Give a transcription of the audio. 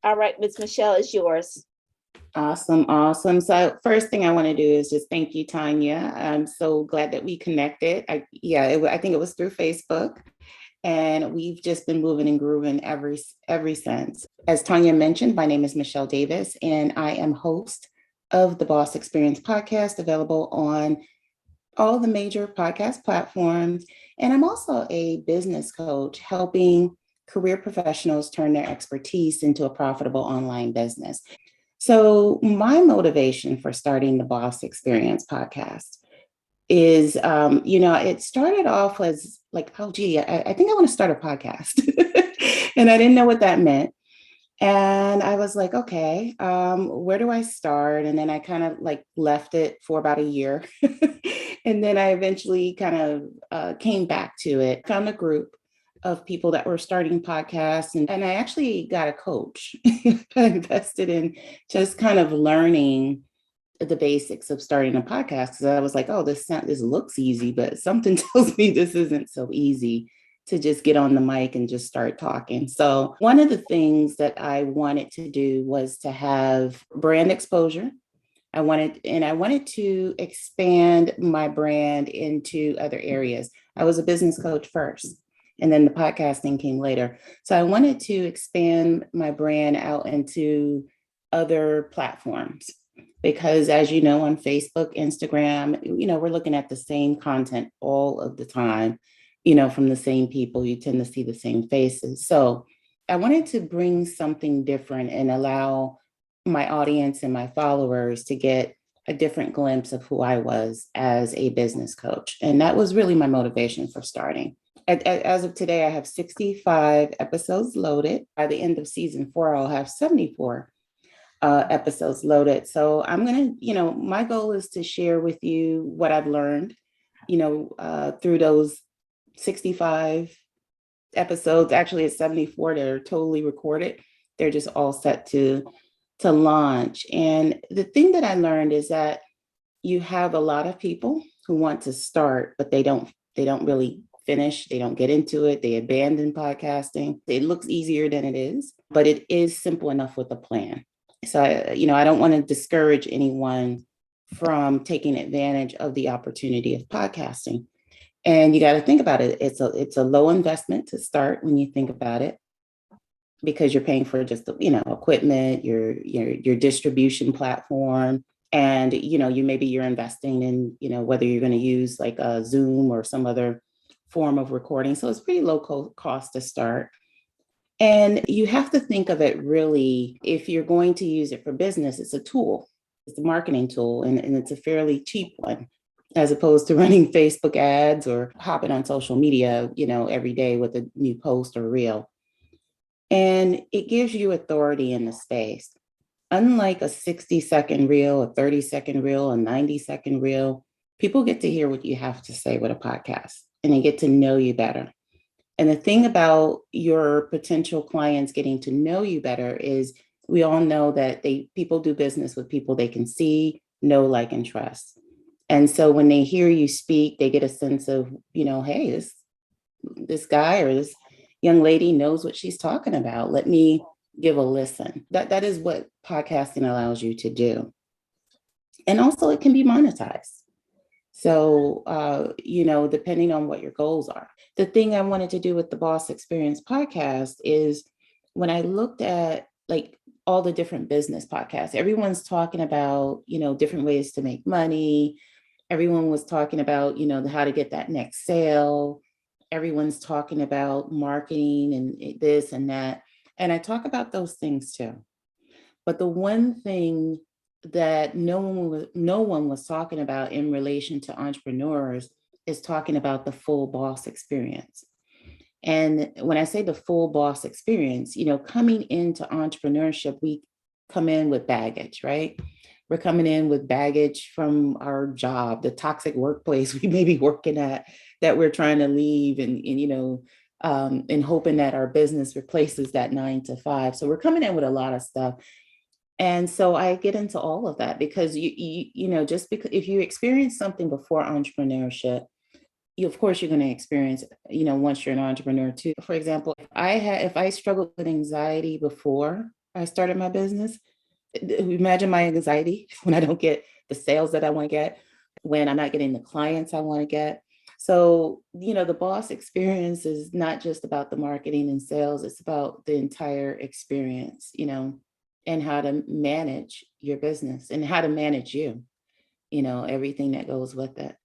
All right, Ms. Michele, it's yours. Awesome. So first thing I want to do is just thank you, Tanya. I'm so glad that we connected. I think it was through Facebook, and we've just been moving and grooving every since. As Tanya mentioned, my name is Michele Davis, and I am host of the Boss Experience podcast, available on all the major podcast platforms. And I'm also a business coach helping career professionals turn their expertise into a profitable online business. So, my motivation for starting the Boss Experience podcast is, it started off as like, oh, gee, I think I want to start a podcast. And I didn't know what that meant. And I was like, okay, where do I start? And then I kind of like left it for about a year. And then I eventually kind of came back to it, found a group of people that were starting podcasts. And I actually got a coach. I invested in just kind of learning the basics of starting a podcast, because I was like, oh, this looks easy, but something tells me this isn't so easy to just get on the mic and just start talking. So one of the things that I wanted to do was to have brand exposure. I wanted to expand my brand into other areas. I was a business coach first, and then the podcasting came later. So I wanted to expand my brand out into other platforms, because as you know, on Facebook, Instagram, we're looking at the same content all of the time, from the same people. You tend to see the same faces. So I wanted to bring something different and allow my audience and my followers to get a different glimpse of who I was as a business coach. And that was really my motivation for starting. As of today, I have 65 episodes loaded. By the end of season 4, I'll have 74 episodes loaded. So I'm going to, my goal is to share with you what I've learned, through those 65 episodes. Actually, it's 74 that are totally recorded. They're just all set to launch. And the thing that I learned is that you have a lot of people who want to start, but they don't really finish. They don't get into it. They abandon podcasting. It looks easier than it is, but it is simple enough with a plan. So, I don't want to discourage anyone from taking advantage of the opportunity of podcasting. And you got to think about it. It's a low investment to start when you think about it, because you're paying for just equipment, your distribution platform, and you're investing in whether you're going to use like a Zoom or some other form of recording. So it's pretty low cost to start. And you have to think of it really, if you're going to use it for business, it's a tool. It's a marketing tool, and it's a fairly cheap one, as opposed to running Facebook ads or hopping on social media, every day with a new post or reel. And it gives you authority in the space. Unlike a 60-second reel, a 30-second reel, a 90-second reel, people get to hear what you have to say with a podcast, and they get to know you better. And the thing about your potential clients getting to know you better is, we all know that people do business with people they can see, know, like, and trust. And so when they hear you speak, they get a sense of, hey, this guy or this young lady knows what she's talking about. Let me give a listen. That is what podcasting allows you to do. And also it can be monetized. So, depending on what your goals are. The thing I wanted to do with the Boss Experience podcast is, when I looked at like all the different business podcasts, everyone's talking about, different ways to make money. Everyone was talking about, how to get that next sale. Everyone's talking about marketing and this and that. And I talk about those things too. But the one thing that no one was talking about in relation to entrepreneurs is talking about the full boss experience. And when I say the full boss experience, coming into entrepreneurship, we come in with baggage, right? We're coming in with baggage from our job, the toxic workplace we may be working at, that we're trying to leave, and hoping that our business replaces that 9 to 5. So we're coming in with a lot of stuff. And so I get into all of that because just because if you experience something before entrepreneurship, of course you're going to experience, once you're an entrepreneur too. For example, if I struggled with anxiety before I started my business. Imagine my anxiety when I don't get the sales that I want to get, when I'm not getting the clients I want to get. So, the boss experience is not just about the marketing and sales, it's about the entire experience, and how to manage your business and how to manage you, everything that goes with it.